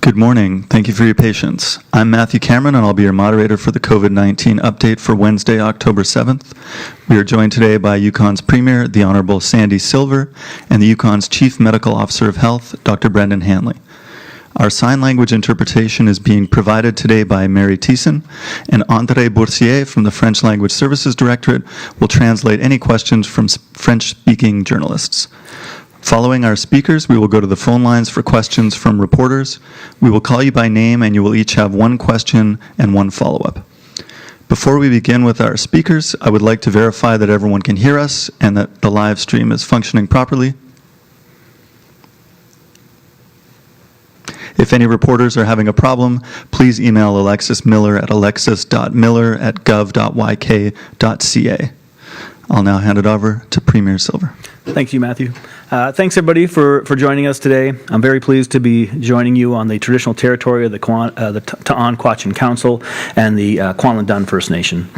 Good morning. Thank you for your patience. I'm Matthew Cameron, and I'll be your moderator for the COVID-19 update for Wednesday, October 7th. We are joined today by Yukon's Premier, the Honorable Sandy Silver, and the Yukon's Chief Medical Officer of Health, Dr. Brendan Hanley. Our sign language interpretation is being provided today by Mary Thiessen, and André Boursier from the French Language Services Directorate will translate any questions from French-speaking journalists. Following our speakers, we will go to the phone lines for questions from reporters. We will call you by name, and you will each have one question and one follow-up. Before we begin with our speakers, I would like to verify that everyone can hear us and that the live stream is functioning properly. If any reporters are having a problem, please email Alexis Miller at alexis.miller@gov.yk.ca. I'll now hand it over to Premier Silver. Thank you, Matthew. Thanks, everybody, for joining us today. I'm very pleased to be joining you on the traditional territory of the Ta'an-Quachin Council and the Kwantlen Dun First Nation.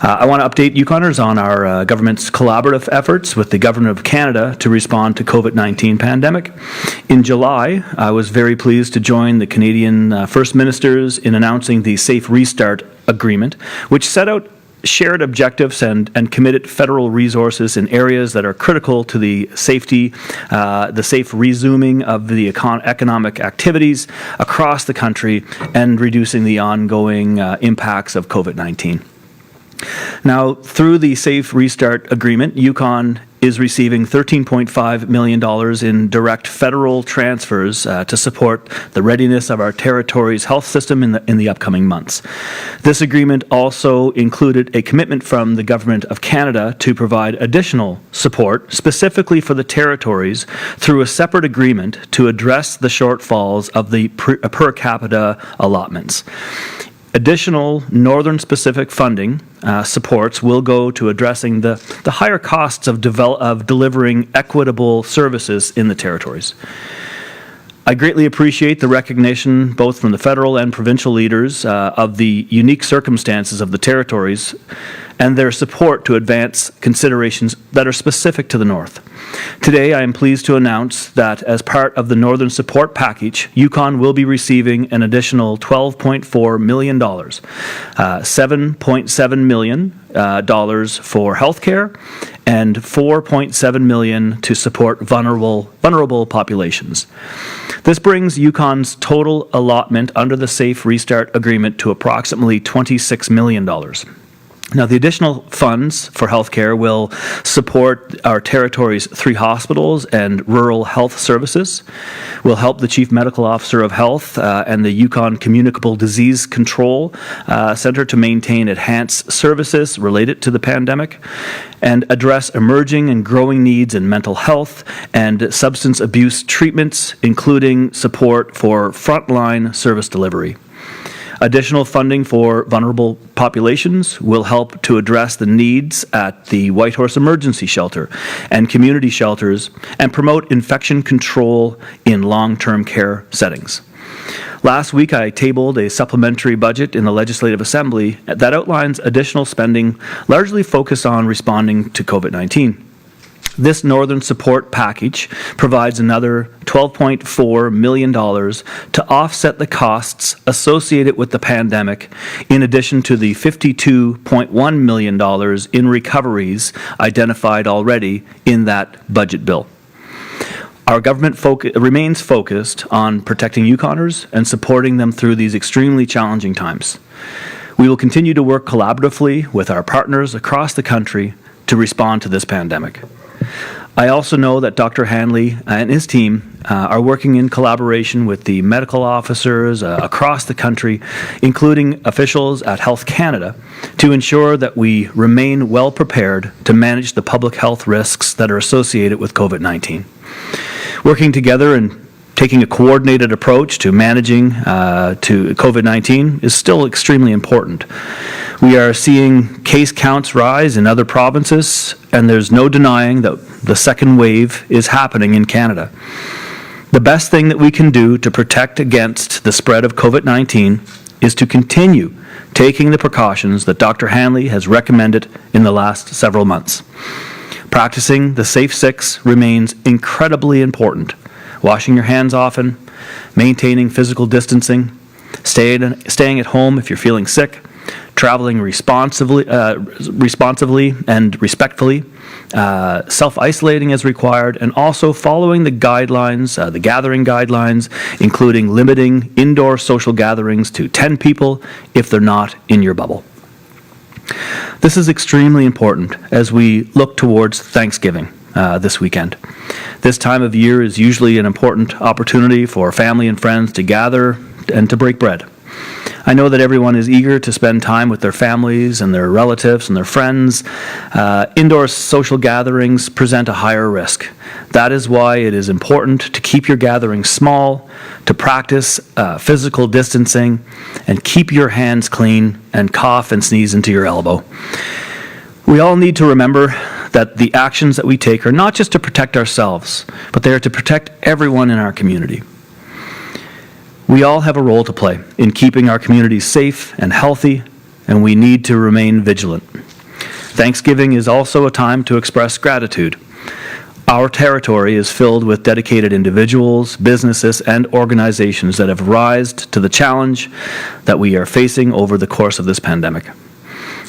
I want to update Yukoners on our government's collaborative efforts with the Government of Canada to respond to COVID-19 pandemic. In July, I was very pleased to join the Canadian First Ministers in announcing the Safe Restart Agreement, which set out shared objectives and committed federal resources in areas that are critical to the safe resuming of the economic activities across the country and reducing the ongoing impacts of COVID-19. Now, through the Safe Restart Agreement, Yukon is receiving $13.5 million in direct federal transfers to support the readiness of our territory's health system in the upcoming months. This agreement also included a commitment from the Government of Canada to provide additional support specifically for the territories through a separate agreement to address the shortfalls of the per capita allotments. Additional northern-specific funding supports will go to addressing the higher costs of delivering equitable services in the territories. I greatly appreciate the recognition, both from the federal and provincial leaders, of the unique circumstances of the territories and their support to advance considerations that are specific to the North. Today, I am pleased to announce that as part of the Northern Support Package, Yukon will be receiving an additional $12.4 million, $7.7 million for healthcare, and $4.7 million to support vulnerable populations. This brings Yukon's total allotment under the Safe Restart Agreement to approximately $26 million. Now, the additional funds for healthcare will support our territory's 3 hospitals and rural health services, will help the Chief Medical Officer of Health and the Yukon Communicable Disease Control Center to maintain enhanced services related to the pandemic, and address emerging and growing needs in mental health and substance abuse treatments, including support for frontline service delivery. Additional funding for vulnerable populations will help to address the needs at the Whitehorse Emergency Shelter and community shelters and promote infection control in long-term care settings. Last week, I tabled a supplementary budget in the Legislative Assembly that outlines additional spending largely focused on responding to COVID-19. This Northern Support Package provides another $12.4 million to offset the costs associated with the pandemic, in addition to the $52.1 million in recoveries identified already in that budget bill. Our government remains focused on protecting Yukoners and supporting them through these extremely challenging times. We will continue to work collaboratively with our partners across the country to respond to this pandemic. I also know that Dr. Hanley and his team are working in collaboration with the medical officers across the country, including officials at Health Canada, to ensure that we remain well prepared to manage the public health risks that are associated with COVID-19. Working together and taking a coordinated approach to managing to COVID-19 is still extremely important. We are seeing case counts rise in other provinces, and there's no denying that the second wave is happening in Canada. The best thing that we can do to protect against the spread of COVID-19 is to continue taking the precautions that Dr. Hanley has recommended in the last several months. Practicing the Safe 6 remains incredibly important. Washing your hands often, maintaining physical distancing, staying at home if you're feeling sick, traveling responsibly and respectfully, self-isolating as required, and also following the guidelines, the gathering guidelines, including limiting indoor social gatherings to 10 people if they're not in your bubble. This is extremely important as we look towards Thanksgiving this weekend. This time of year is usually an important opportunity for family and friends to gather and to break bread. I know that everyone is eager to spend time with their families and their relatives and their friends. Indoor social gatherings present a higher risk. That is why it is important to keep your gatherings small, to practice physical distancing, and keep your hands clean and cough and sneeze into your elbow. We all need to remember that the actions that we take are not just to protect ourselves, but they are to protect everyone in our community. We all have a role to play in keeping our communities safe and healthy, and we need to remain vigilant. Thanksgiving is also a time to express gratitude. Our territory is filled with dedicated individuals, businesses, and organizations that have risen to the challenge that we are facing over the course of this pandemic.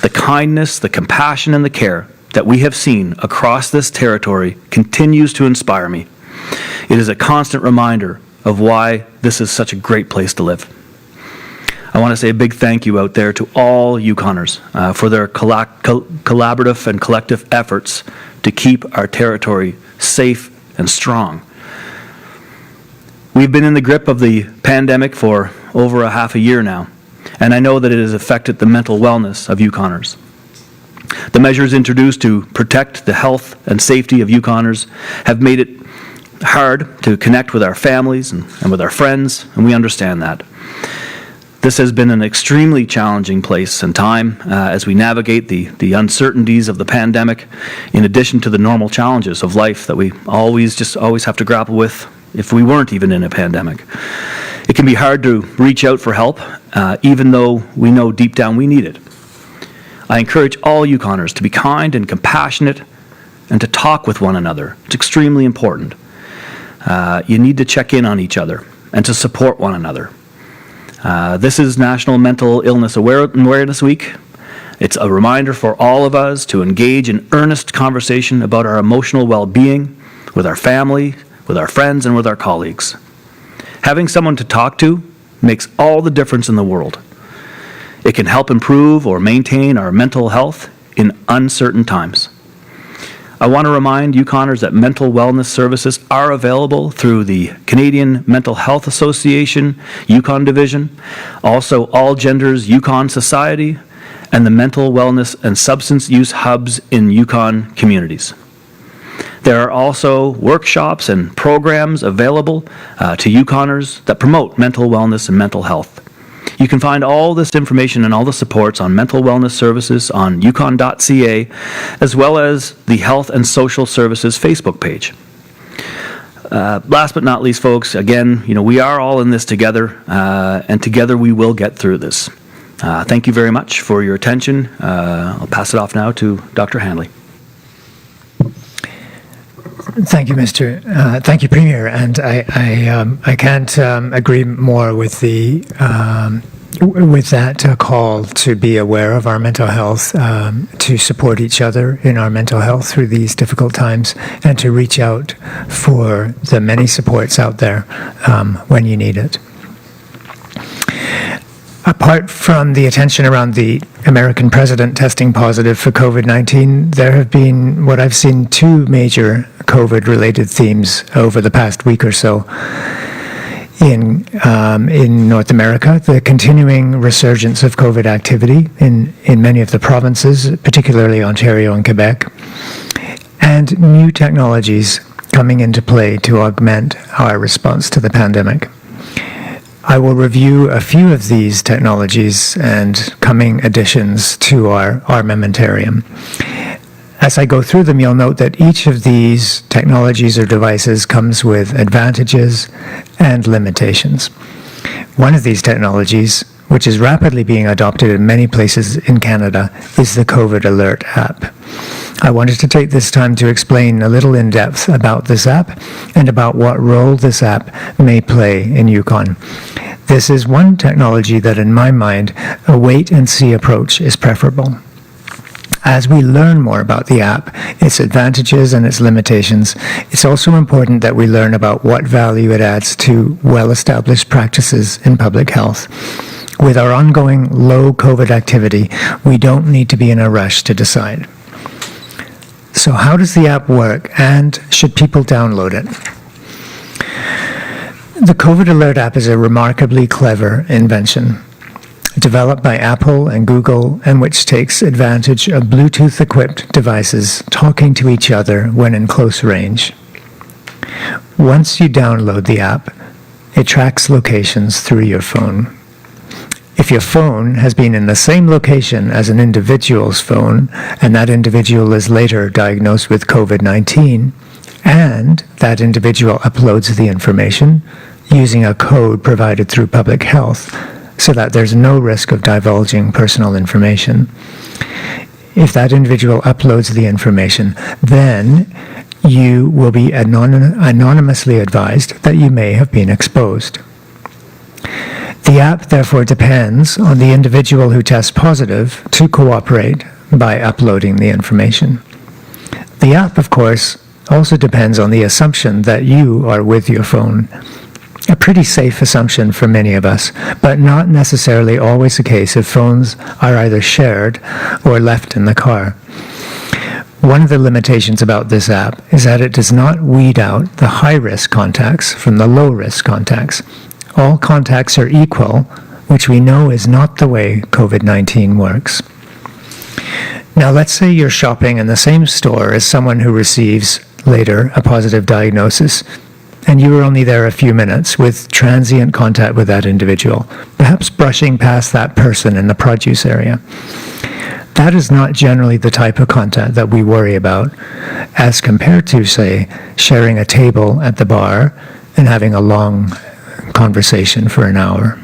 The kindness, the compassion, and the care that we have seen across this territory continues to inspire me. It is a constant reminder of why this is such a great place to live. I want to say a big thank you out there to all Yukoners for their collaborative and collective efforts to keep our territory safe and strong. We've been in the grip of the pandemic for over a half a year now, and I know that it has affected the mental wellness of Yukoners. The measures introduced to protect the health and safety of Yukoners have made it hard to connect with our families and with our friends, and we understand that. This has been an extremely challenging place and time as we navigate the uncertainties of the pandemic, in addition to the normal challenges of life that we always have to grapple with if we weren't even in a pandemic. It can be hard to reach out for help, even though we know deep down we need it. I encourage all Yukoners to be kind and compassionate and to talk with one another. It's extremely important. You need to check in on each other and to support one another. This is National Mental Illness Awareness Week. It's a reminder for all of us to engage in earnest conversation about our emotional well-being with our family, with our friends, and with our colleagues. Having someone to talk to makes all the difference in the world. It can help improve or maintain our mental health in uncertain times. I want to remind Yukoners that mental wellness services are available through the Canadian Mental Health Association Yukon Division, also All Genders Yukon Society, and the Mental Wellness and Substance Use Hubs in Yukon communities. There are also workshops and programs available to Yukoners that promote mental wellness and mental health. You can find all this information and all the supports on mental wellness services on yukon.ca, as well as the Health and Social Services Facebook page. Last but not least, folks, again, we are all in this together, and together we will get through this. Thank you very much for your attention. I'll pass it off now to Dr. Hanley. Thank you, thank you, Premier. And I can't agree more with that call to be aware of our mental health, to support each other in our mental health through these difficult times, and to reach out for the many supports out there when you need it. Apart from the attention around the American president testing positive for COVID-19, there have been what I've seen two major COVID-related themes over the past week or so. In North America, the continuing resurgence of COVID activity in many of the provinces, particularly Ontario and Quebec, and new technologies coming into play to augment our response to the pandemic. I will review a few of these technologies and coming additions to our armamentarium. As I go through them, you'll note that each of these technologies or devices comes with advantages and limitations. One of these technologies, which is rapidly being adopted in many places in Canada, is the COVID Alert app. I wanted to take this time to explain a little in depth about this app and about what role this app may play in Yukon. This is one technology that, in my mind, a wait-and-see approach is preferable. As we learn more about the app, its advantages and its limitations, it's also important that we learn about what value it adds to well-established practices in public health. With our ongoing low COVID activity, we don't need to be in a rush to decide. So how does the app work, and should people download it? The COVID Alert app is a remarkably clever invention, developed by Apple and Google, and which takes advantage of Bluetooth-equipped devices talking to each other when in close range. Once you download the app, it tracks locations through your phone. If your phone has been in the same location as an individual's phone, and that individual is later diagnosed with COVID-19, and that individual uploads the information using a code provided through public health, so that there's no risk of divulging personal information. If that individual uploads the information, then you will be anonymously advised that you may have been exposed. The app therefore depends on the individual who tests positive to cooperate by uploading the information. The app, of course, also depends on the assumption that you are with your phone. A pretty safe assumption for many of us, but not necessarily always the case if phones are either shared or left in the car. One of the limitations about this app is that it does not weed out the high-risk contacts from the low-risk contacts. All contacts are equal, which we know is not the way COVID-19 works. Now, let's say you're shopping in the same store as someone who receives later a positive diagnosis, and you were only there a few minutes with transient contact with that individual, perhaps brushing past that person in the produce area. That is not generally the type of contact that we worry about, as compared to, say, sharing a table at the bar and having a long conversation for an hour.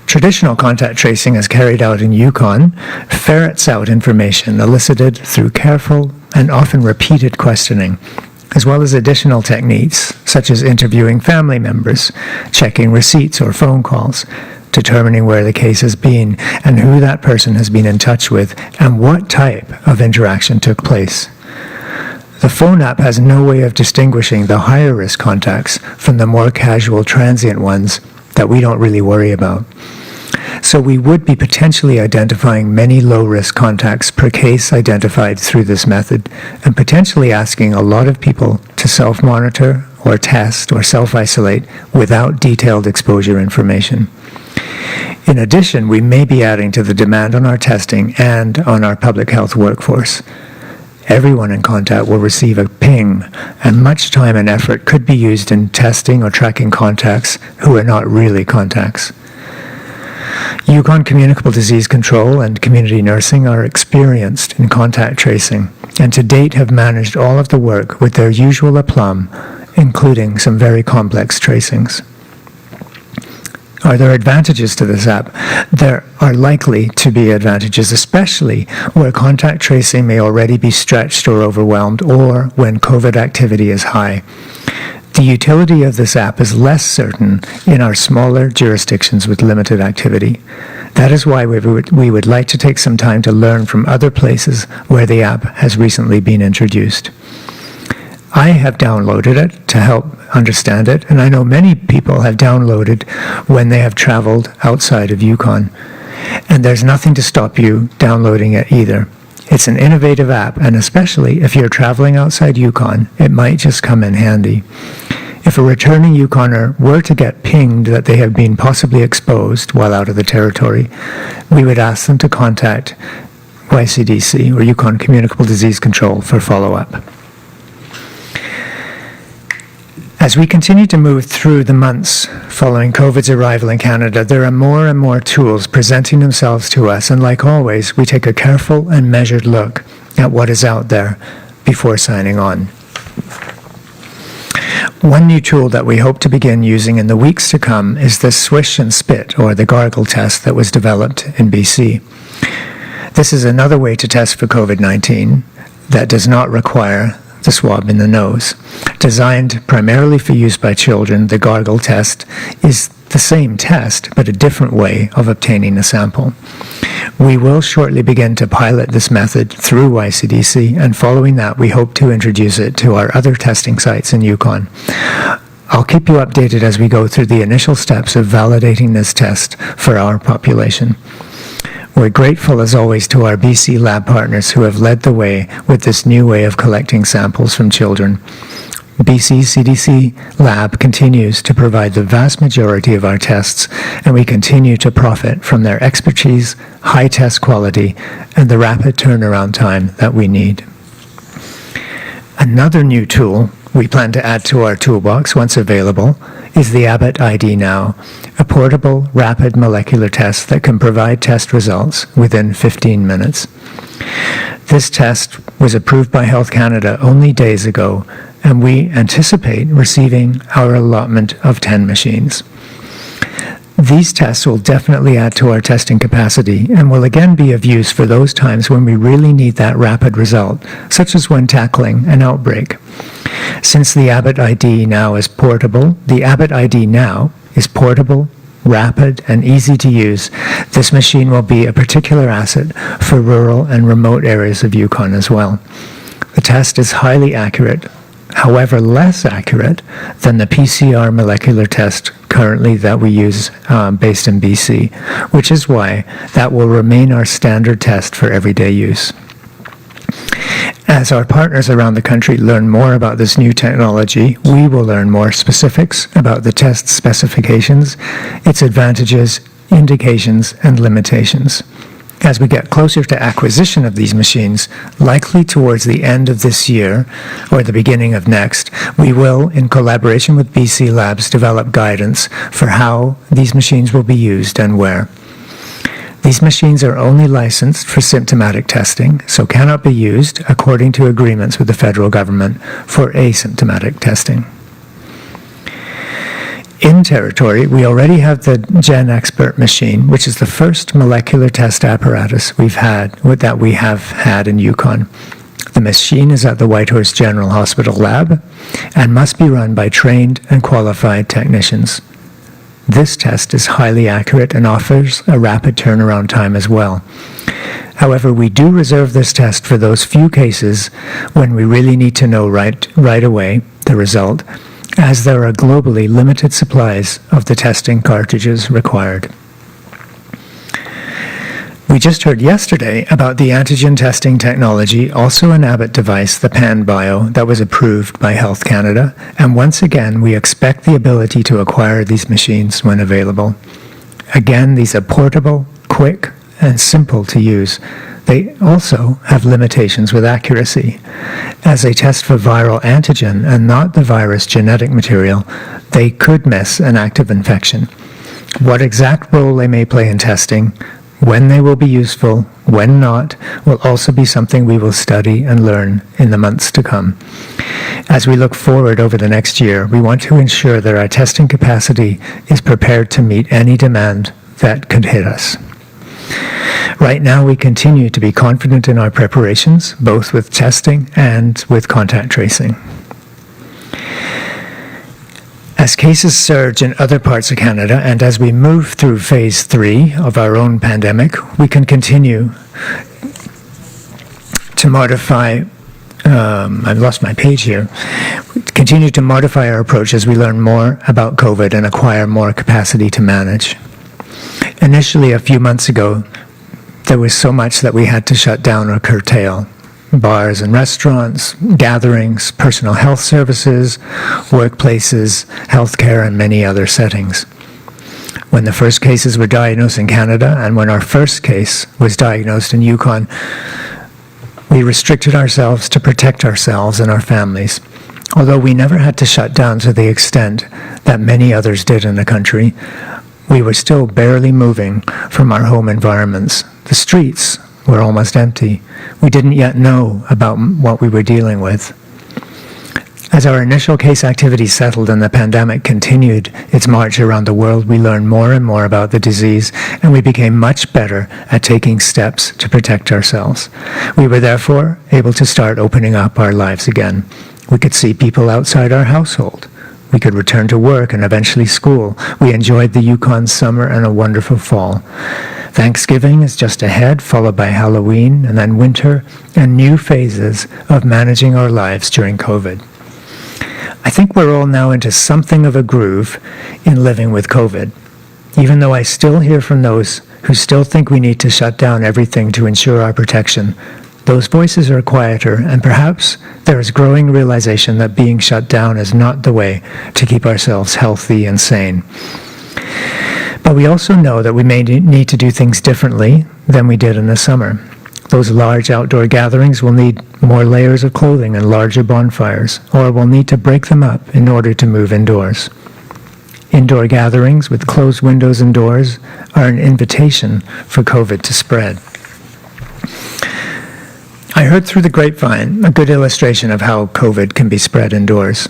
Traditional contact tracing, as carried out in Yukon, ferrets out information elicited through careful and often repeated questioning, as well as additional techniques such as interviewing family members, checking receipts or phone calls, determining where the case has been and who that person has been in touch with and what type of interaction took place. The phone app has no way of distinguishing the higher risk contacts from the more casual transient ones that we don't really worry about. So we would be potentially identifying many low-risk contacts per case identified through this method, and potentially asking a lot of people to self-monitor or test or self-isolate without detailed exposure information. In addition, we may be adding to the demand on our testing and on our public health workforce. Everyone in contact will receive a ping, and much time and effort could be used in testing or tracking contacts who are not really contacts. Yukon Communicable Disease Control and Community Nursing are experienced in contact tracing, and to date have managed all of the work with their usual aplomb, including some very complex tracings. Are there advantages to this app? There are likely to be advantages, especially where contact tracing may already be stretched or overwhelmed, or when COVID activity is high. The utility of this app is less certain in our smaller jurisdictions with limited activity. That is why we would like to take some time to learn from other places where the app has recently been introduced. I have downloaded it to help understand it, and I know many people have downloaded when they have traveled outside of Yukon. And there's nothing to stop you downloading it either. It's an innovative app, and especially if you're traveling outside Yukon, it might just come in handy. If a returning Yukoner were to get pinged that they have been possibly exposed while out of the territory, we would ask them to contact YCDC, or Yukon Communicable Disease Control, for follow-up. As we continue to move through the months following COVID's arrival in Canada, there are more and more tools presenting themselves to us, and like always, we take a careful and measured look at what is out there before signing on. One new tool that we hope to begin using in the weeks to come is the swish and spit, or the gargle test that was developed in BC. This is another way to test for COVID-19 that does not require the swab in the nose. Designed primarily for use by children, the gargle test is the same test, but a different way of obtaining a sample. We will shortly begin to pilot this method through YCDC, and following that, we hope to introduce it to our other testing sites in Yukon. I'll keep you updated as we go through the initial steps of validating this test for our population. We're grateful, as always, to our BC lab partners who have led the way with this new way of collecting samples from children. BC CDC lab continues to provide the vast majority of our tests, and we continue to profit from their expertise, high test quality, and the rapid turnaround time that we need. Another new tool we plan to add to our toolbox once available is the Abbott Id Now, a portable, rapid molecular test that can provide test results within 15 minutes. This test was approved by Health Canada only days ago, and we anticipate receiving our allotment of 10 machines. These tests will definitely add to our testing capacity and will again be of use for those times when we really need that rapid result, such as when tackling an outbreak. Since the Abbott Id Now is portable, rapid, and easy to use, this machine will be a particular asset for rural and remote areas of Yukon as well. The test is highly accurate, however less accurate than the PCR molecular test currently that we use based in BC, which is why that will remain our standard test for everyday use. As our partners around the country learn more about this new technology, we will learn more specifics about the test specifications, its advantages, indications, and limitations. As we get closer to acquisition of these machines, likely towards the end of this year or the beginning of next, we will, in collaboration with BC Labs, develop guidance for how these machines will be used and where. These machines are only licensed for symptomatic testing, so cannot be used, according to agreements with the federal government, for asymptomatic testing. In territory, we already have the GenExpert machine, which is the first molecular test apparatus we have had in Yukon. The machine is at the Whitehorse General Hospital lab and must be run by trained and qualified technicians. This test is highly accurate and offers a rapid turnaround time as well. However, we do reserve this test for those few cases when we really need to know right away the result, as there are globally limited supplies of the testing cartridges required. We just heard yesterday about the antigen testing technology, also an Abbott device, the PanBio, that was approved by Health Canada, and once again we expect the ability to acquire these machines when available. Again, these are portable, quick, and simple to use. They also have limitations with accuracy. As they test for viral antigen and not the virus genetic material, they could miss an active infection. What exact role they may play in testing, when they will be useful, when not, will also be something we will study and learn in the months to come. As we look forward over the next year, we want to ensure that our testing capacity is prepared to meet any demand that could hit us. Right now, we continue to be confident in our preparations, both with testing and with contact tracing. As cases surge in other parts of Canada, and as we move through phase 3 of our own pandemic, we can continue to modify, I've lost my page here, continue to modify our approach as we learn more about COVID and acquire more capacity to manage. Initially, a few months ago, there was so much that we had to shut down or curtail. Bars and restaurants, gatherings, personal health services, workplaces, healthcare, and many other settings. When the first cases were diagnosed in Canada and when our first case was diagnosed in Yukon, we restricted ourselves to protect ourselves and our families. Although we never had to shut down to the extent that many others did in the country, we were still barely moving from our home environments. The streets were almost empty. We didn't yet know about what we were dealing with. As our initial case activity settled and the pandemic continued its march around the world, we learned more and more about the disease, and we became much better at taking steps to protect ourselves. We were therefore able to start opening up our lives again. We could see people outside our household. We could return to work and eventually school. We enjoyed the Yukon summer and a wonderful fall. Thanksgiving is just ahead, followed by Halloween and then winter and new phases of managing our lives during COVID. I think we're all now into something of a groove in living with COVID, even though I still hear from those who still think we need to shut down everything to ensure our protection. Those voices are quieter, and perhaps there is growing realization that being shut down is not the way to keep ourselves healthy and sane. But we also know that we may need to do things differently than we did in the summer. Those large outdoor gatherings will need more layers of clothing and larger bonfires, or we'll need to break them up in order to move indoors. Indoor gatherings with closed windows and doors are an invitation for COVID to spread. I heard through the grapevine a good illustration of how COVID can be spread indoors.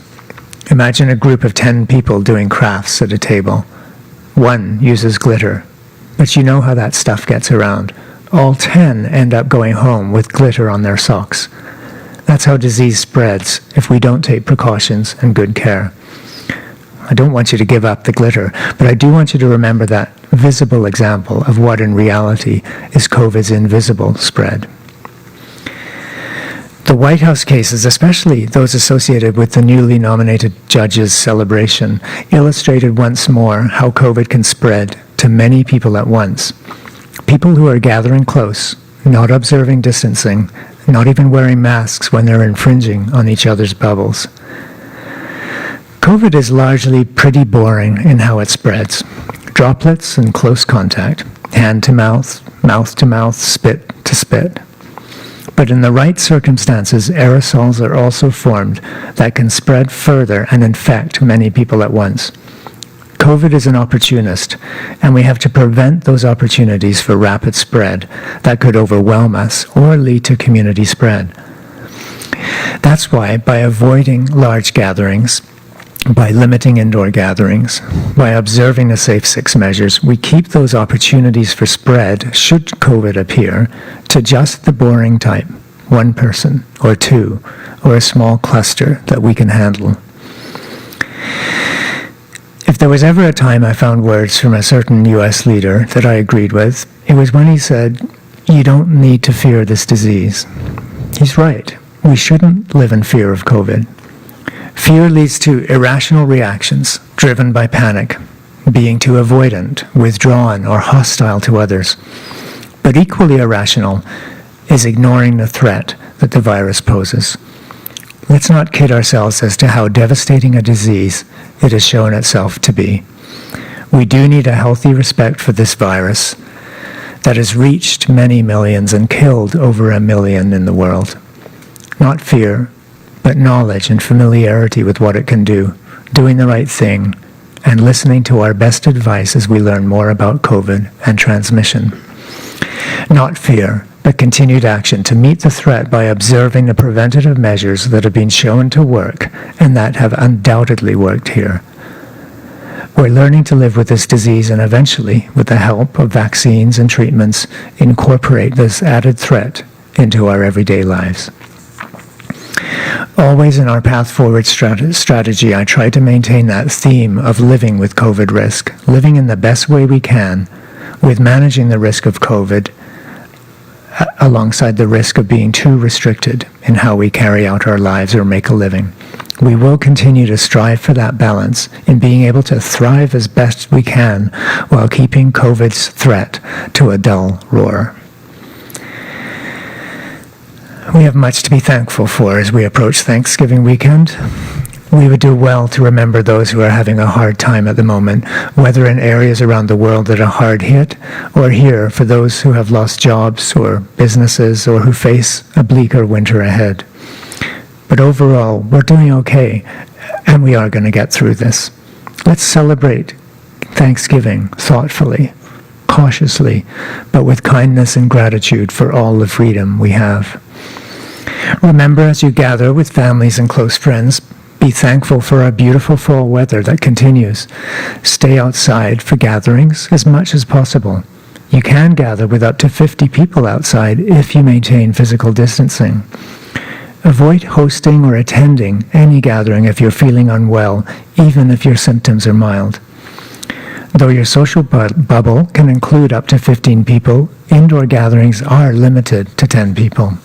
Imagine a group of 10 people doing crafts at a table. One uses glitter, but you know how that stuff gets around. All 10 end up going home with glitter on their socks. That's how disease spreads if we don't take precautions and good care. I don't want you to give up the glitter, but I do want you to remember that visible example of what in reality is COVID's invisible spread. The White House cases, especially those associated with the newly nominated judge's celebration, illustrated once more how COVID can spread to many people at once. People who are gathering close, not observing distancing, not even wearing masks when they're infringing on each other's bubbles. COVID is largely pretty boring in how it spreads. Droplets and close contact, hand to mouth to mouth, spit to spit. But in the right circumstances, aerosols are also formed that can spread further and infect many people at once. COVID is an opportunist, and we have to prevent those opportunities for rapid spread that could overwhelm us or lead to community spread. That's why, by avoiding large gatherings, by limiting indoor gatherings, by observing the Safe 6 measures, we keep those opportunities for spread, should COVID appear, to just the boring type, one person or two, or a small cluster that we can handle. If there was ever a time I found words from a certain US leader that I agreed with, it was when he said, "You don't need to fear this disease." He's right. We shouldn't live in fear of COVID. Fear leads to irrational reactions driven by panic, being too avoidant, withdrawn, or hostile to others. But equally irrational is ignoring the threat that the virus poses. Let's not kid ourselves as to how devastating a disease it has shown itself to be. We do need a healthy respect for this virus that has reached many millions and killed over 1 million in the world. Not fear, but knowledge and familiarity with what it can do, doing the right thing, and listening to our best advice as we learn more about COVID and transmission. Not fear, but continued action to meet the threat by observing the preventative measures that have been shown to work and that have undoubtedly worked here. We're learning to live with this disease and eventually, with the help of vaccines and treatments, incorporate this added threat into our everyday lives. Always in our path forward strategy, I try to maintain that theme of living with COVID risk, living in the best way we can, with managing the risk of COVID alongside the risk of being too restricted in how we carry out our lives or make a living. We will continue to strive for that balance in being able to thrive as best we can while keeping COVID's threat to a dull roar. We have much to be thankful for as we approach Thanksgiving weekend. We would do well to remember those who are having a hard time at the moment, whether in areas around the world that are hard hit, or here for those who have lost jobs or businesses or who face a bleaker winter ahead. But overall, we're doing okay, and we are going to get through this. Let's celebrate Thanksgiving thoughtfully, cautiously, but with kindness and gratitude for all the freedom we have. Remember, as you gather with families and close friends, Be thankful for our beautiful fall weather that continues. Stay outside for gatherings as much as possible. You can gather with up to 50 people outside if you maintain physical distancing. Avoid hosting or attending any gathering if you're feeling unwell, even if your symptoms are mild. Though your social bubble can include up to 15 people, indoor gatherings are limited to 10 people.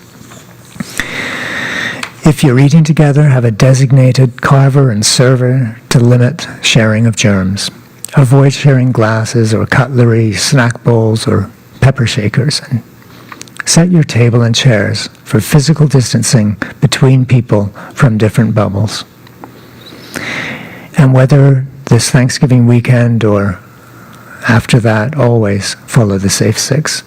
If you're eating together, have a designated carver and server to limit sharing of germs. Avoid sharing glasses or cutlery, snack bowls, or pepper shakers. And set your table and chairs for physical distancing between people from different bubbles. And whether this Thanksgiving weekend or after that, always follow the Safe Six.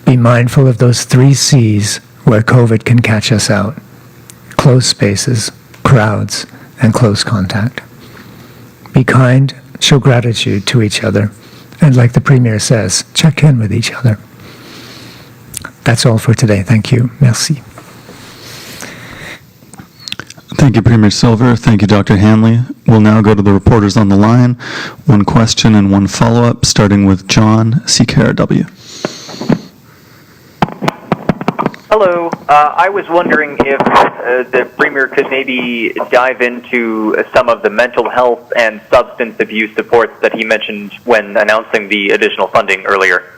Be mindful of those 3 C's where COVID can catch us out: closed spaces, crowds, and close contact. Be kind, show gratitude to each other, and like the Premier says, check in with each other. That's all for today. Thank you. Merci. Thank you, Premier Silver. Thank you, Dr. Hanley. We'll now go to the reporters on the line. 1 question and 1 follow-up, starting with John, CKRW. Hello. I was wondering if the Premier could maybe dive into some of the mental health and substance abuse supports that he mentioned when announcing the additional funding earlier.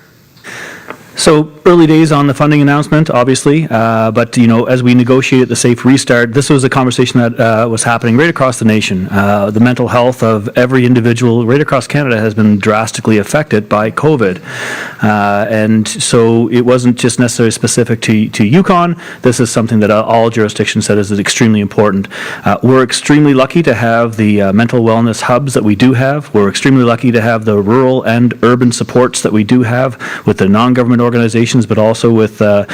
So early days on the funding announcement, obviously, but as we negotiated the safe restart, this was a conversation that was happening right across the nation. The mental health of every individual right across Canada has been drastically affected by COVID, and so it wasn't just necessarily specific to Yukon. This is something that all jurisdictions said is extremely important. We're extremely lucky to have the mental wellness hubs that we do have. We're extremely lucky to have the rural and urban supports that we do have with the non-government organizations, but also with the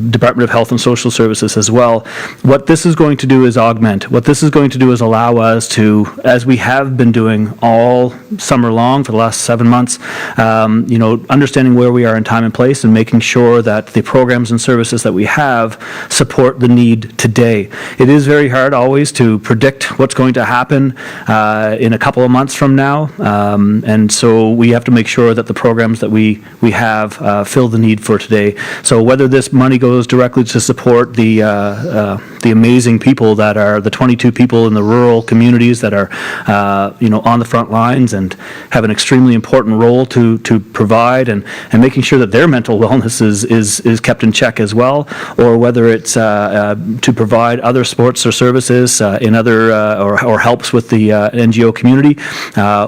Department of Health and Social Services as well. What this is going to do is augment. What this is going to do is allow us to, as we have been doing all summer long for the last 7 months, understanding where we are in time and place and making sure that the programs and services that we have support the need today. It is very hard always to predict what's going to happen in a couple of months from now, and so we have to make sure that the programs that we have fill the need for today. So whether this money goes directly to support the amazing people that are the 22 people in the rural communities that are on the front lines and have an extremely important role to provide and making sure that their mental wellness is kept in check as well, or whether it's to provide other sports or services in other or helps with the NGO community,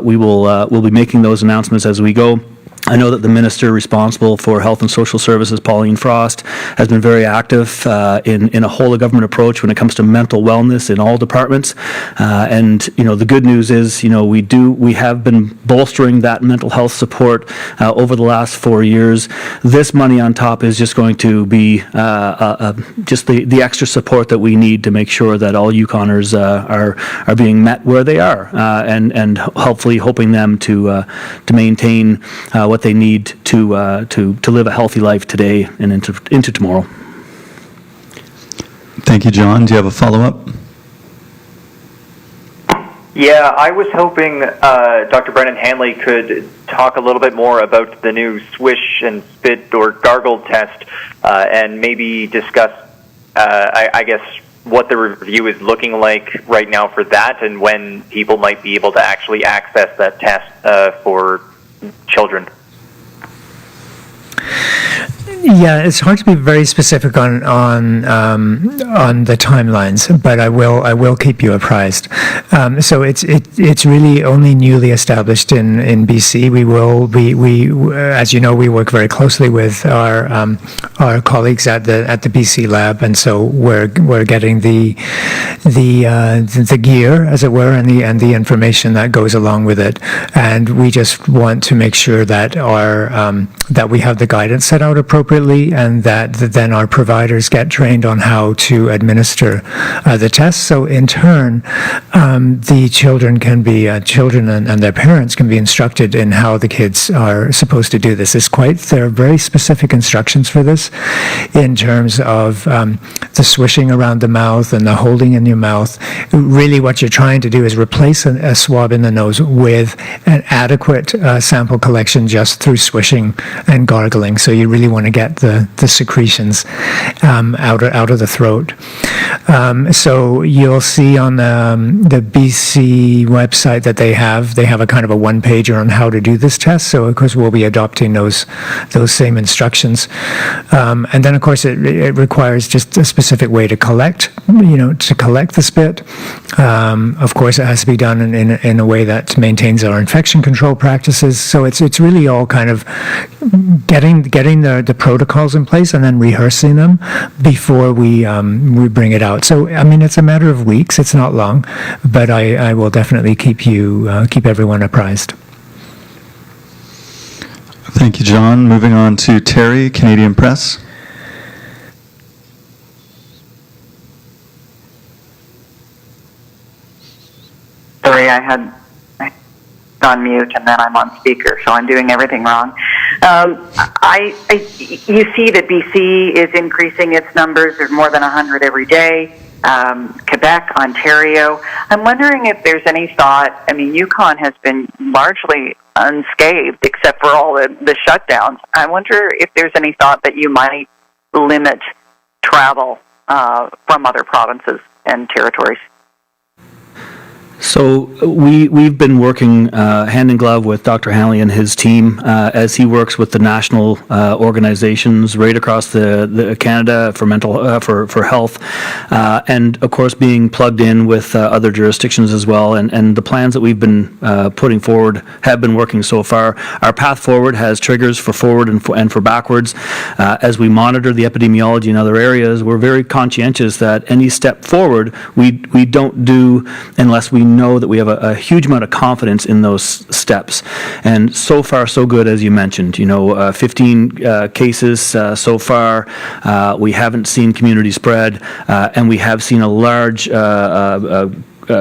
we'll be making those announcements as we go. I know that the minister responsible for Health and Social Services, Pauline Frost, has been very active in a whole of government approach when it comes to mental wellness in all departments. And the good news is, we have been bolstering that mental health support over the last 4 years. This money on top is just going to be just the extra support that we need to make sure that all Yukoners are being met where they are, and hopefully hoping them to maintain what they need to live a healthy life today and into tomorrow. Thank you, John. Do you have a follow-up? Yeah, I was hoping Dr. Brennan Hanley could talk a little bit more about the new swish and spit or gargle test, and maybe discuss, I guess, what the review is looking like right now for that, and when people might be able to actually access that test for children. Yeah, it's hard to be very specific on the timelines, but I will keep you apprised. So it's really only newly established in BC. We as you know, we work very closely with our colleagues at the BC lab, and so we're getting the gear, as it were, and the information that goes along with it. And we just want to make sure that that we have the guidance set out appropriately, and that then our providers get trained on how to administer the tests. So in turn, the children and their parents can be instructed in how the kids are supposed to do this. There are very specific instructions for this in terms of the swishing around the mouth and the holding in your mouth. Really what you're trying to do is replace a swab in the nose with an adequate sample collection just through swishing and gargling. So you really want to get the secretions out of the throat. So you'll see on the BC website that they have a kind of a one-pager on how to do this test. So of course we'll be adopting those same instructions. And then of course it requires just a specific way to collect the spit. Of course it has to be done in a way that maintains our infection control practices. So it's really all kind of getting the protocols in place and then rehearsing them before we bring it out. So I mean it's a matter of weeks. It's not long, but I will definitely keep everyone apprised. Thank you, John. Moving on to Terry, Canadian Press. Sorry, I had on mute and then I'm on speaker, so I'm doing everything wrong. You see that BC is increasing its numbers. There's more than 100 every day. Quebec, Ontario. I'm wondering if there's any thought. I mean, Yukon has been largely unscathed except for all the shutdowns. I wonder if there's any thought that you might limit travel from other provinces and territories. So we've been working hand in glove with Dr. Hanley and his team as he works with the national organizations right across the Canada for mental for health, and of course being plugged in with other jurisdictions as well. And the plans that we've been putting forward have been working so far. Our path forward has triggers for forward and for backwards. As we monitor the epidemiology in other areas, we're very conscientious that any step forward we don't do unless we know that we have a huge amount of confidence in those steps. And so far, so good, as you mentioned. 15 cases so far. We haven't seen community spread, and we have seen a large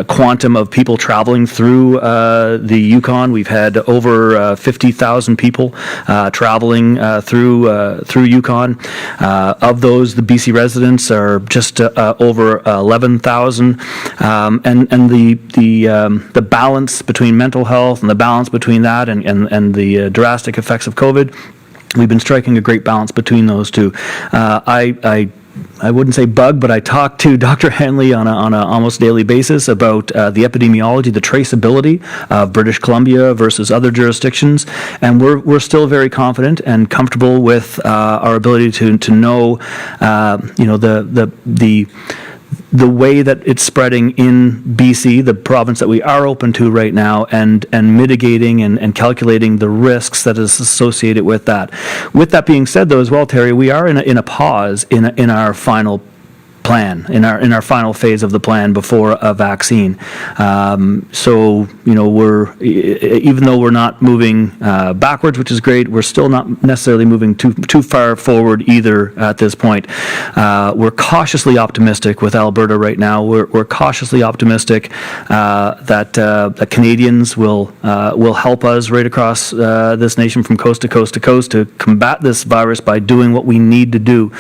quantum of people traveling through the Yukon. We've had over 50,000 people traveling through Yukon. Of those, the BC residents are just over 11,000, and the balance between mental health and the balance between that and the drastic effects of COVID, we've been striking a great balance between those two. I wouldn't say bug, but I talk to Dr. Hanley on a almost daily basis about the epidemiology, the traceability of British Columbia versus other jurisdictions, and we're still very confident and comfortable with our ability to know, the way that it's spreading in BC, the province that we are open to right now, and mitigating and calculating the risks that is associated with that. With that being said, though, as well, Terry, we are in a pause in our final plan, in our final phase of the plan before a vaccine. So we're, even though we're not moving backwards, which is great, we're still not necessarily moving too far forward either at this point. We're cautiously optimistic with Alberta right now. We're cautiously optimistic that Canadians will help us right across this nation from coast to coast to coast to combat this virus by doing what we need to do.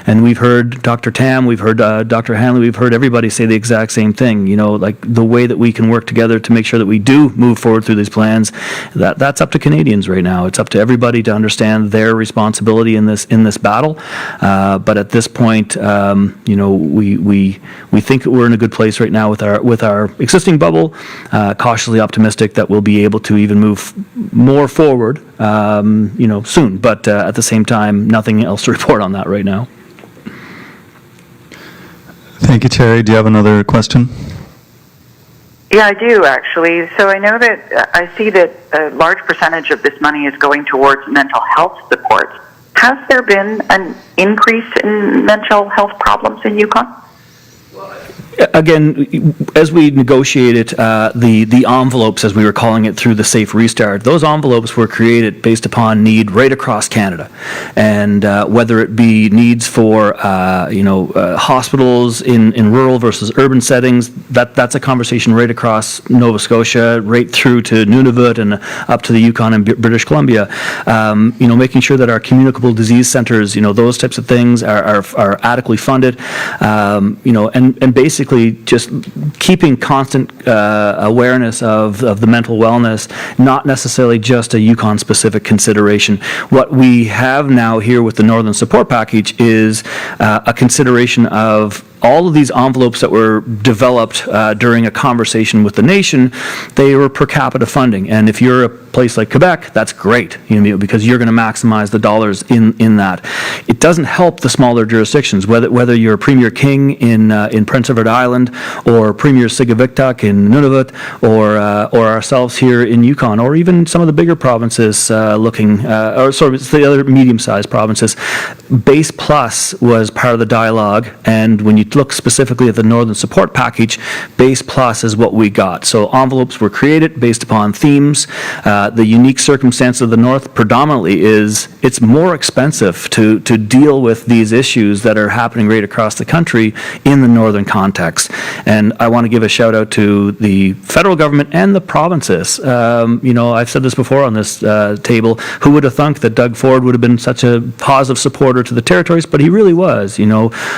And we've heard Dr. Tam, we've heard Dr. Hanley, we've heard everybody say the exact same thing. Like the way that we can work together to make sure that we do move forward through these plans, that's up to Canadians right now. It's up to everybody to understand their responsibility in this battle. But at this point, we think that we're in a good place right now with our existing bubble. Cautiously optimistic that we'll be able to even move more forward, soon. But at the same time, nothing else to report on that right now. Thank you, Terry. Do you have another question? Yeah, I do, actually. So I know that I see that a large percentage of this money is going towards mental health support. Has there been an increase in mental health problems in Yukon? Again, as we negotiated the envelopes, as we were calling it, through the Safe Restart, those envelopes were created based upon need right across Canada, and whether it be needs for hospitals in rural versus urban settings, that's a conversation right across Nova Scotia, right through to Nunavut and up to the Yukon and British Columbia. Making sure that our communicable disease centers, those types of things are adequately funded, and basically just keeping constant awareness of the mental wellness, not necessarily just a Yukon-specific consideration. What we have now here with the Northern Support Package is a consideration of all of these envelopes that were developed during a conversation with the nation. They were per capita funding, and if you're a place like Quebec, that's great, because you're going to maximize the dollars in that. It doesn't help the smaller jurisdictions, whether you're Premier King in Prince Edward Island, or Premier Sigavik in Nunavut, or ourselves here in Yukon, or even some of the bigger provinces the other medium-sized provinces. Base Plus was part of the dialogue, and when you look specifically at the Northern Support Package, Base Plus is what we got. So envelopes were created based upon themes. The unique circumstance of the North predominantly is it's more expensive to deal with these issues that are happening right across the country in the Northern context. And I want to give a shout out to the federal government and the provinces. I've said this before on this table, who would have thunk that Doug Ford would have been such a positive supporter to the territories, but he really was.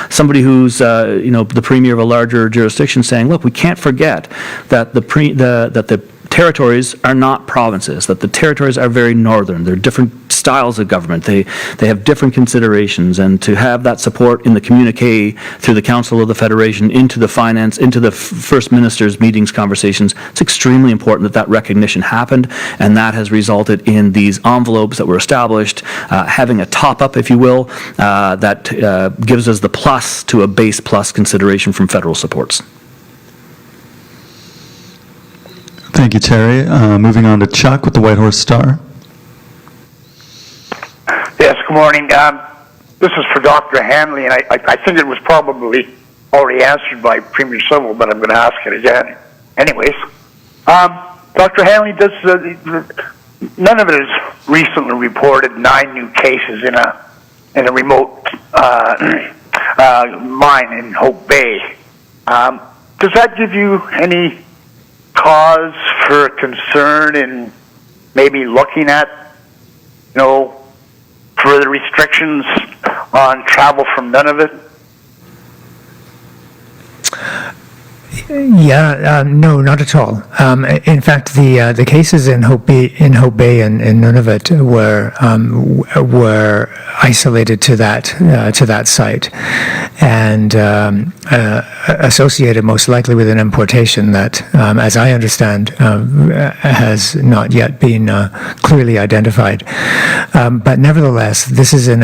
Somebody who's the premier of a larger jurisdiction saying, look, we can't forget that the territories are not provinces, that the territories are very northern. They're different styles of government. They have different considerations, and to have that support in the communique through the Council of the Federation into the finance, into the First Minister's meetings, conversations, it's extremely important that recognition happened, and that has resulted in these envelopes that were established, having a top-up, if you will, that gives us the plus to a base plus consideration from federal supports. Thank you, Terry. Moving on to Chuck with the White Horse Star. Yes, good morning. This is for Dr. Hanley, and I think it was probably already answered by Premier Civil, but I'm going to ask it again. Anyways, Dr. Hanley, none of it has recently reported 9 new cases in a remote mine in Hope Bay. Does that give you any cause for concern in maybe looking at, further restrictions on travel from Nunavut? No, not at all. In fact, the cases in Hope Bay and Nunavut were isolated to that site, and associated most likely with an importation that, as I understand, has not yet been clearly identified. But nevertheless, this is in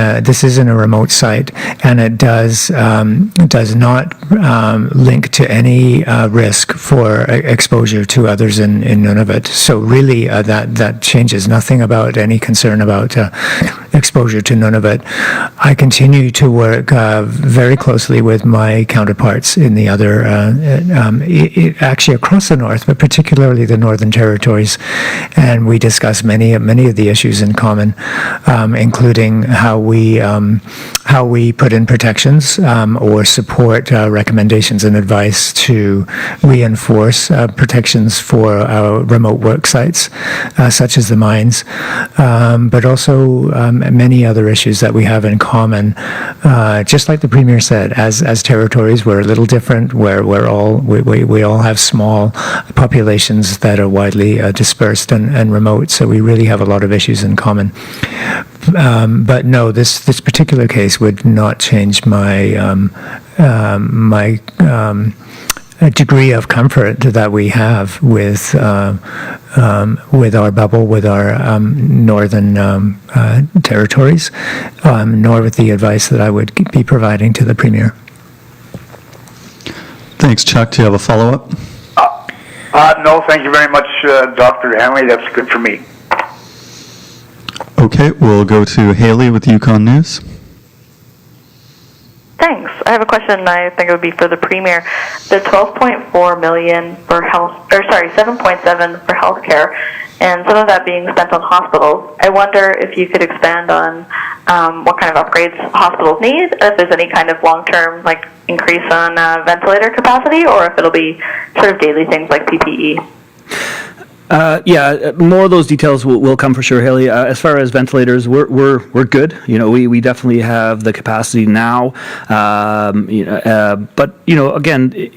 a remote site, and it does not link to any risk for exposure to others in Nunavut. So really, that changes nothing about any concern about exposure to Nunavut. I continue to work very closely with my counterparts in the other, actually across the North, but particularly the Northern Territories, and we discuss many of the issues in common, including how we put in protections or support recommendations and advice to reinforce protections for remote work sites, such as the mines, but also many other issues that we have in common. Just like the Premier said, as territories, we're a little different. We all have small populations that are widely dispersed and remote, so we really have a lot of issues in common. But no, this particular case would not change my degree of comfort that we have with our bubble, with our northern territories, nor with the advice that I would be providing to the Premier. Thanks, Chuck. Do you have a follow-up? No, thank you very much, Dr. Hanley. That's good for me. Okay, we'll go to Haley with Yukon News. Thanks. I have a question. I think it would be for the Premier. The $12.4 million for health, or sorry, $7.7 for healthcare, and some of that being spent on hospitals. I wonder if you could expand on what kind of upgrades hospitals need, if there's any kind of long-term like increase on ventilator capacity, or if it'll be sort of daily things like PPE. Yeah, more of those details will come for sure, Haley. As far as ventilators, we're good. You know, we definitely have the capacity now. But you know, again,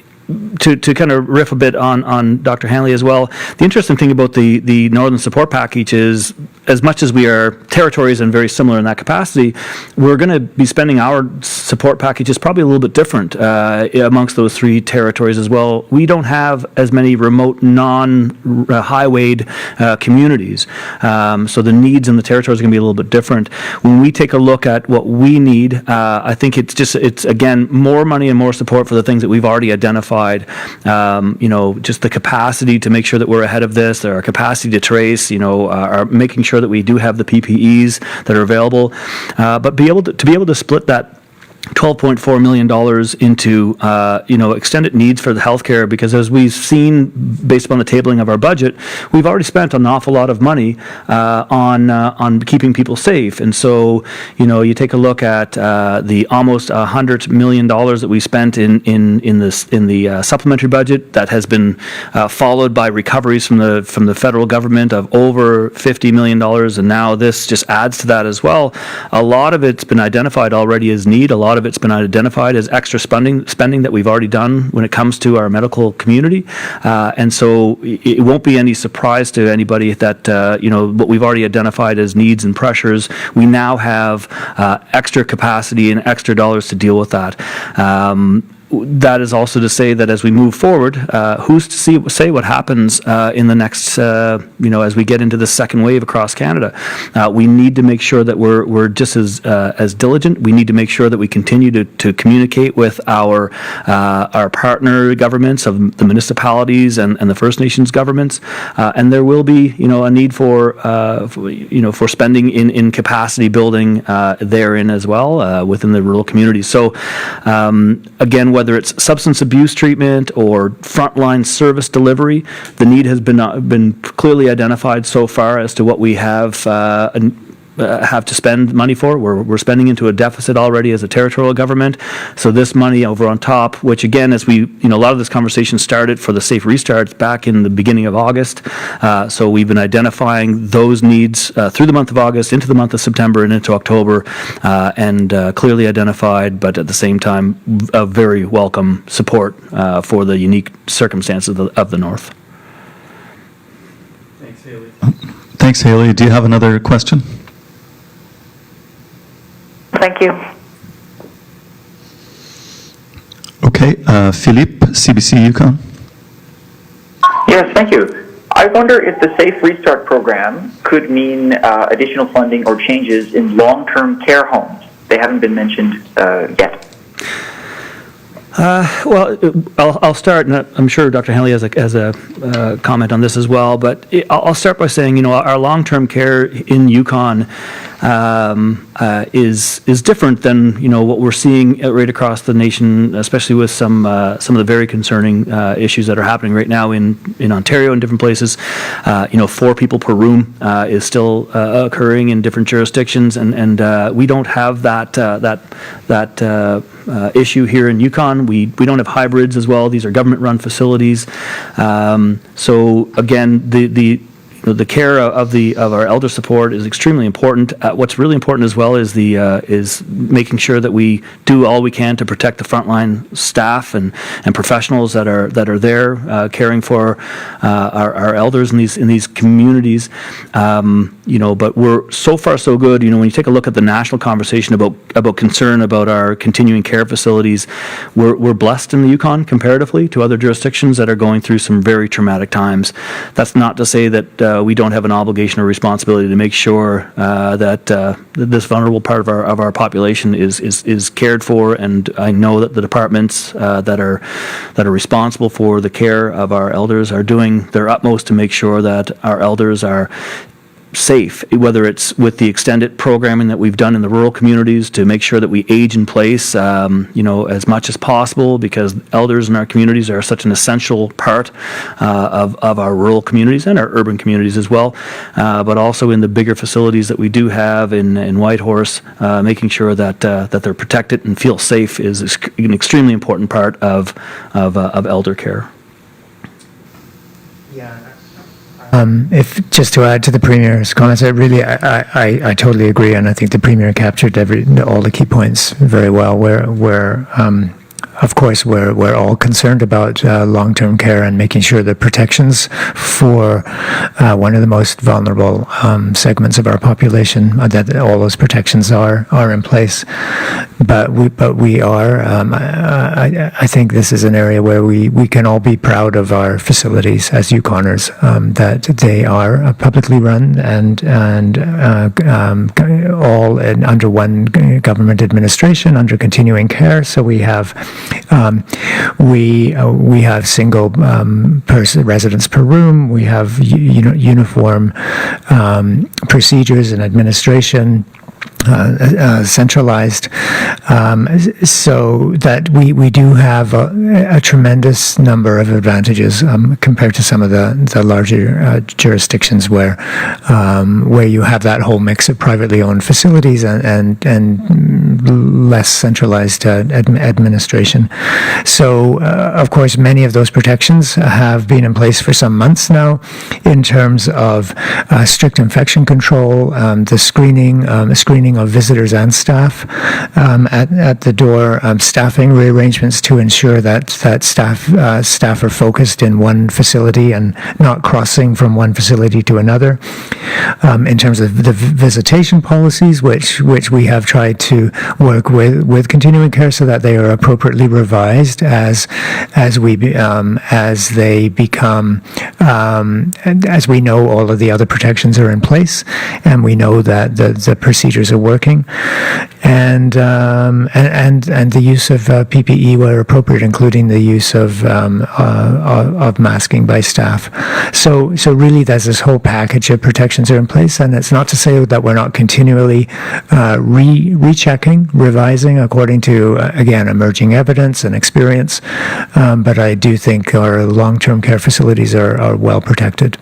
to kind of riff a bit on Dr. Hanley as well, the interesting thing about the Northern Support Package is, as much as we are territories and very similar in that capacity, we're going to be spending our support packages probably a little bit different amongst those three territories as well. We don't have as many remote, non-highwayed communities, so the needs in the territories are going to be a little bit different. When we take a look at what we need, I think it's again more money and more support for the things that we've already identified. You know, just the capacity to make sure that we're ahead of this, our capacity to trace, you know, our making sure that we do have the PPEs that are available, but be able to split that $12.4 million into you know, extended needs for the healthcare, because as we've seen based upon the tabling of our budget, we've already spent an awful lot of money on keeping people safe. And so, you know, you take a look at the almost $100 million that we spent in the supplementary budget that has been followed by recoveries from the federal government of over $50 million, and now this just adds to that as well. A lot of it's been identified already as need. A lot of it's been identified as extra spending that we've already done when it comes to our medical community, and so it won't be any surprise to anybody that you know, what we've already identified as needs and pressures, we now have extra capacity and extra dollars to deal with that. That is also to say that as we move forward, who's to say what happens in the next, you know, as we get into the second wave across Canada. We need to make sure that we're just as diligent. We need to make sure that we continue to communicate with our partner governments of the municipalities and the First Nations governments, and there will be, you know, a need for you know, for spending in capacity building therein as well within the rural communities. So again, whether it's substance abuse treatment or frontline service delivery, the need has been clearly identified so far as to what we have to spend money for. We're spending into a deficit already as a territorial government. So this money over on top, which again, as we, you know, a lot of this conversation started for the safe restarts back in the beginning of August. So we've been identifying those needs through the month of August, into the month of September, and into October, and clearly identified, but at the same time, a very welcome support for the unique circumstances of the North. Thanks, Haley. Thanks, Haley. Do you have another question? Thank you. Okay, Philippe, CBC Yukon. Yes, thank you. I wonder if the Safe Restart program could mean additional funding or changes in long-term care homes. They haven't been mentioned yet. Well, I'll start, and I'm sure Dr. Hanley has a comment on this as well, but I'll start by saying, you know, our long-term care in Yukon is different than, you know, what we're seeing right across the nation, especially with some of the very concerning issues that are happening right now in Ontario and different places. You know, 4 people per room is still occurring in different jurisdictions, and we don't have that issue here in Yukon. We don't have hybrids as well. These are government-run facilities. So again, the care of our elder support is extremely important. What's really important as well is is making sure that we do all we can to protect the frontline staff and professionals that are there caring for our elders in these communities. You know, but we're so far so good. You know, when you take a look at the national conversation about concern about our continuing care facilities, we're blessed in the Yukon comparatively to other jurisdictions that are going through some very traumatic times. That's not to say that we don't have an obligation or responsibility to make sure that this vulnerable part of our population is cared for, and I know that the departments that are responsible for the care of our elders are doing their utmost to make sure that our elders are safe, whether it's with the extended programming that we've done in the rural communities to make sure that we age in place, as much as possible, because elders in our communities are such an essential part of our rural communities and our urban communities as well, but also in the bigger facilities that we do have in Whitehorse, making sure that they're protected and feel safe is an extremely important part of elder care. If just to add to the Premier's comments, I totally agree, and I think the Premier captured all the key points very well. Where of course, we're all concerned about long-term care and making sure the protections for one of the most vulnerable segments of our population, that all those protections are in place. But we are. I think this is an area where we can all be proud of our facilities as Yukoners, that they are publicly run and all under one government administration, under continuing care. So we have single residents per room. We have uniform procedures and administration. Centralized, so that we do have a tremendous number of advantages compared to some of the larger jurisdictions where you have that whole mix of privately owned facilities and less centralized administration. So, of course, many of those protections have been in place for some months now, in terms of strict infection control, the screening of visitors and staff at the door, staffing rearrangements to ensure that staff are focused in one facility and not crossing from one facility to another. In terms of the visitation policies, which we have tried to work with continuing care so that they are appropriately revised as they become, as we know all of the other protections are in place, and we know that the procedures are working, and the use of PPE where appropriate, including the use of masking by staff. So really, there's this whole package of protections are in place, and it's not to say that we're not continually rechecking, revising according to again emerging evidence and experience. But I do think our long-term care facilities are well protected.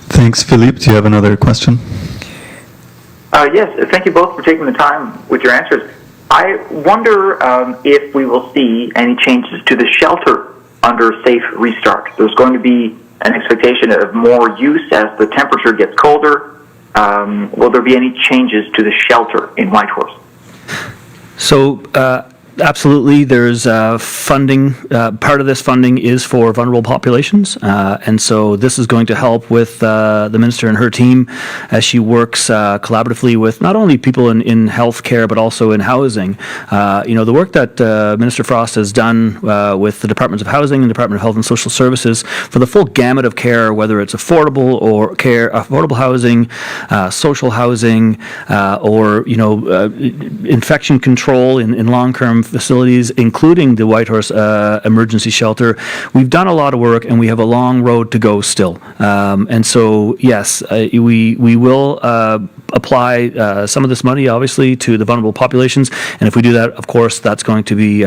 Thanks, Philippe. Do you have another question? Yes, thank you both for taking the time with your answers. I wonder if we will see any changes to the shelter under Safe Restart. There's going to be an expectation of more use as the temperature gets colder. Will there be any changes to the shelter in Whitehorse? So, absolutely, there's funding. Part of this funding is for vulnerable populations, and so this is going to help with the minister and her team as she works collaboratively with not only people in healthcare but also in housing. The work that Minister Frost has done with the Departments of Housing and Department of Health and Social Services for the full gamut of care, whether it's affordable housing, social housing, or infection control in long-term facilities, including the Whitehorse emergency shelter. We've done a lot of work, and we have a long road to go still. And so, yes, we will apply some of this money, obviously, to the vulnerable populations. And if we do that, of course, that's going to be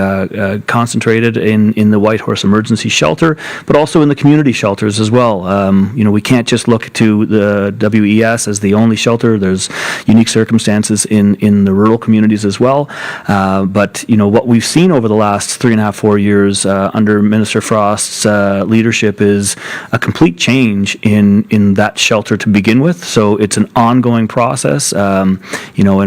concentrated in the Whitehorse emergency shelter, but also in the community shelters as well. We can't just look to the WES as the only shelter. There's unique circumstances in the rural communities as well. But what we've seen over the last 3.5, 4 years under Minister Frost's leadership is a complete change in that shelter to begin with. So it's an ongoing process, and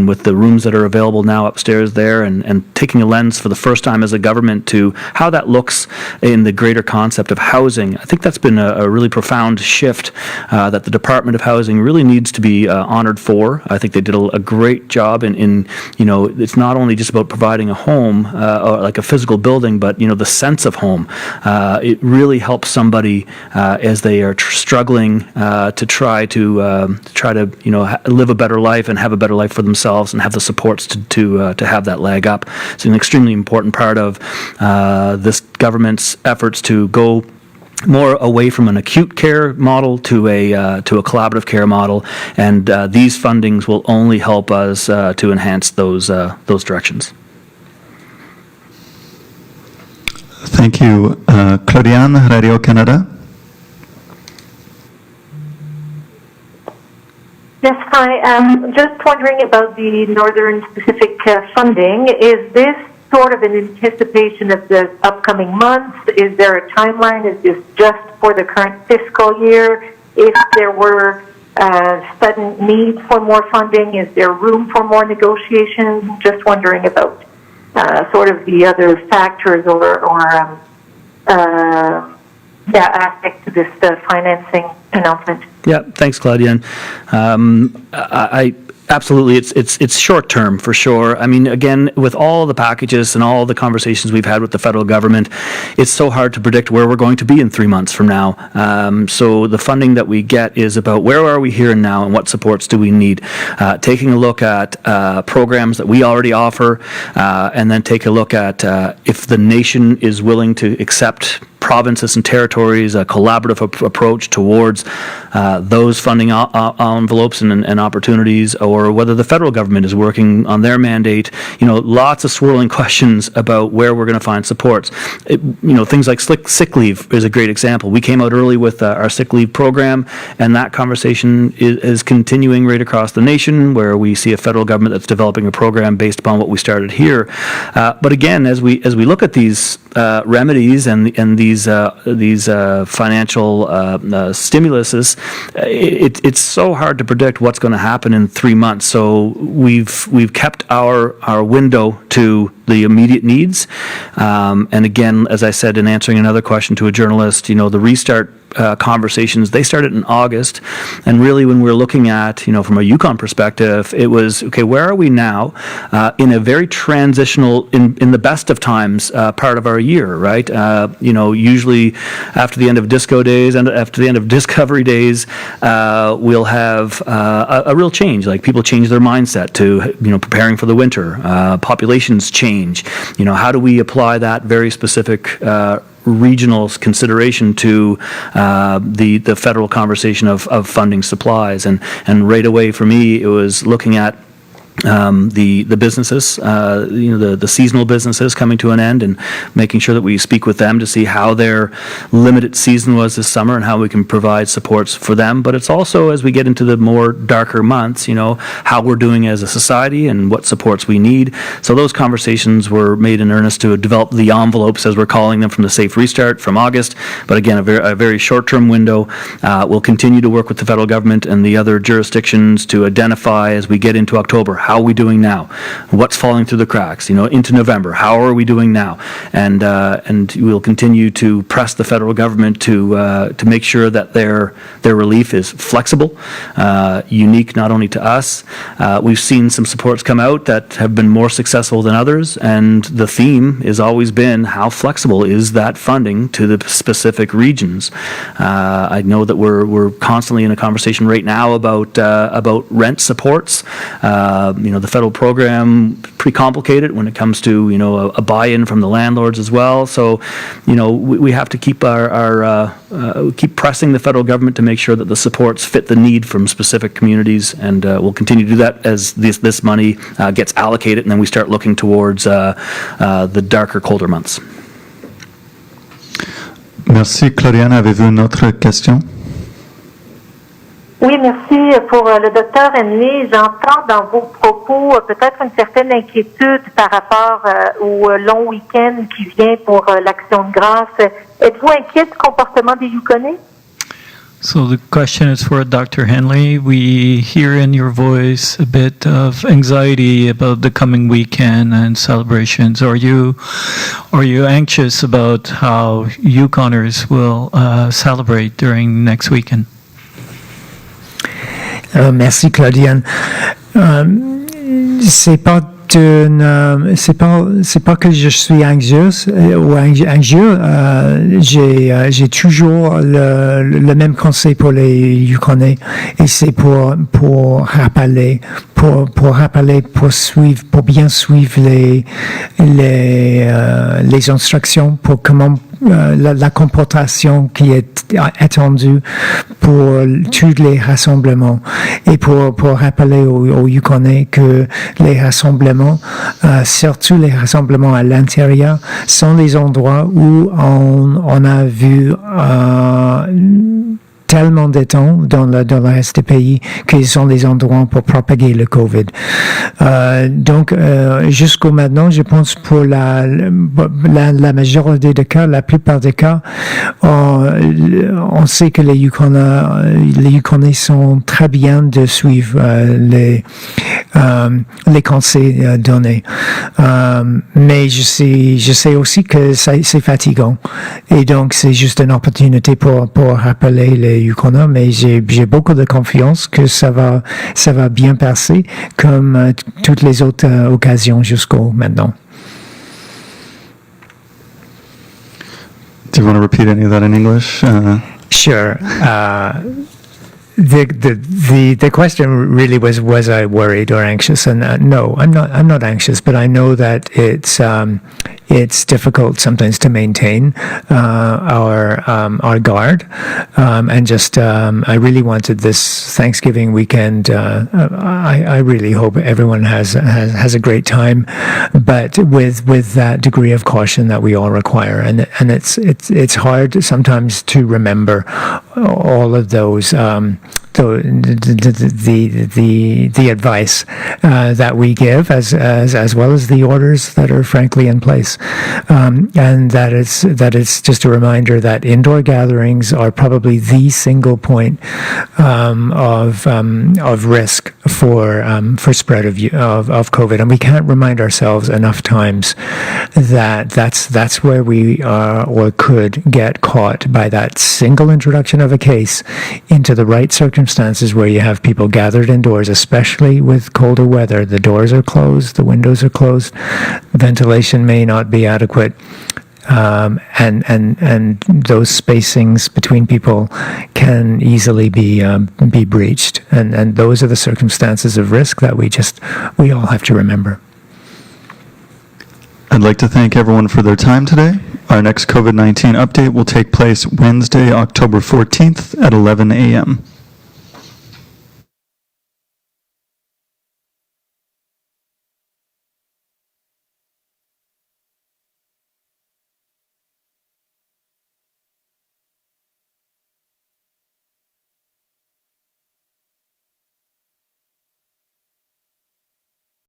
with the rooms that are available now upstairs there, and taking a lens for the first time as a government to how that looks in the greater concept of housing. I think that's been a really profound shift that the Department of Housing really needs to be honored for. I think they did a great job in it's not only just about providing a home or like a physical building, but the sense of home. It really helps somebody as they are struggling to try to live a better life and have a better life for themselves and have the supports to have that leg up. It's an extremely important part of this government's efforts to go more away from an acute care model to a collaborative care model, and these fundings will only help us to enhance those directions. Thank you. Claudiane, Radio Canada. Yes, hi. Just wondering about the Northern Pacific funding. Is this sort of an anticipation of the upcoming months? Is there a timeline? Is this just for the current fiscal year? If there were sudden need for more funding, is there room for more negotiations? Just wondering about sort of the other factors or aspect to this financing announcement. Yeah, thanks, Claudiane. I absolutely, it's short term for sure. I mean, again, with all the packages and all the conversations we've had with the federal government, it's so hard to predict where we're going to be in 3 months from now. So the funding that we get is about where are we here and now and what supports do we need. Taking a look at programs that we already offer, and then take a look at if the nation is willing to accept provinces and territories, a collaborative approach towards those funding envelopes and opportunities, or whether the federal government is working on their mandate. Lots of swirling questions about where we're going to find supports. Things like sick leave is a great example. We came out early with our sick leave program, and that conversation is continuing right across the nation, where we see a federal government that's developing a program based upon what we started here. But again, as we look at these remedies and these financial stimuluses, it's so hard to predict what's going to happen in 3 months. So we've kept our window to the immediate needs. And again, as I said in answering another question to a journalist, the restart conversations, they started in August, and really when we're looking at, from a Yukon perspective, it was, okay, where are we now in a very transitional, in the best of times, part of our year, right? Usually after the end of disco days and after the end of discovery days, we'll have a real change, like people change their mindset to, preparing for the winter, populations change, how do we apply that very specific regional consideration to the federal conversation of funding supplies, and right away for me it was looking at the businesses, the seasonal businesses coming to an end, and making sure that we speak with them to see how their limited season was this summer and how we can provide supports for them. But it's also, as we get into the more darker months, how we're doing as a society and what supports we need. So those conversations were made in earnest to develop the envelopes, as we're calling them, from the Safe Restart from August. But again, a very short-term window. We'll continue to work with the federal government and the other jurisdictions to identify, as we get into October, how are we doing now? What's falling through the cracks? Into November, how are we doing now? And we'll continue to press the federal government to make sure that their relief is flexible, unique not only to us. We've seen some supports come out that have been more successful than others, and the theme has always been, how flexible is that funding to the specific regions? I know that we're constantly in a conversation right now about rent supports. The federal program pretty complicated when it comes to a buy-in from the landlords as well. So we have to keep keep pressing the federal government to make sure that the supports fit the need from specific communities, and we'll continue to do that as this money gets allocated, and then we start looking towards the darker, colder months. Merci. Claudiane, avez-vous une autre question? Oui, merci pour le docteur Hanley. J'entends dans vos propos peut-être une certaine inquiétude par rapport au long week-end qui vient pour l'Action de grâce. Êtes-vous inquiet du comportement des Yukonais? So the question is for Dr. Hanley. We hear in your voice a bit of anxiety about the coming weekend and celebrations. Are you anxious about how Yukoners will celebrate during next weekend? Merci Claudiane. C'est pas que je suis anxieuse ou anxieux. J'ai toujours le même conseil pour les Yukonais, et c'est pour rappeler, pour bien suivre les instructions pour comment la comportation qui est attendue pour tous les rassemblements et pour rappeler aux Yukonais que les rassemblements, surtout les rassemblements à l'intérieur, sont les endroits où on a vu tellement de temps dans le reste du pays qu'ils sont des endroits pour propager le COVID. Donc, jusqu'au maintenant, je pense pour la majorité des cas, la plupart des cas, on sait que les Yukonais sont très bien de suivre les conseils donnés. Mais je sais aussi que c'est fatigant. Et donc, c'est juste une opportunité pour rappeler les Yukon, mais j'ai beaucoup de confiance que ça va bien passer comme toutes les autres occasions jusqu'au maintenant. Do you want to repeat any of that in English? Sure. The question really was I worried or anxious? And no, I'm not anxious, but I know that it's difficult sometimes to maintain our guard, and just I really wanted this Thanksgiving weekend. I really hope everyone has a great time, but with that degree of caution that we all require, and it's hard sometimes to remember all of those. The advice that we give, as well as the orders that are frankly in place, and that is just a reminder that indoor gatherings are probably the single point of risk for spread of COVID, and we can't remind ourselves enough times that that's where we are or could get caught by that single introduction of a case into the right circumstances where you have people gathered indoors, especially with colder weather. The doors are closed, the windows are closed, ventilation may not be adequate, and those spacings between people can easily be breached, and those are the circumstances of risk that we all have to remember. I'd like to thank everyone for their time today. Our next COVID-19 update will take place Wednesday, October 14th at 11 a.m.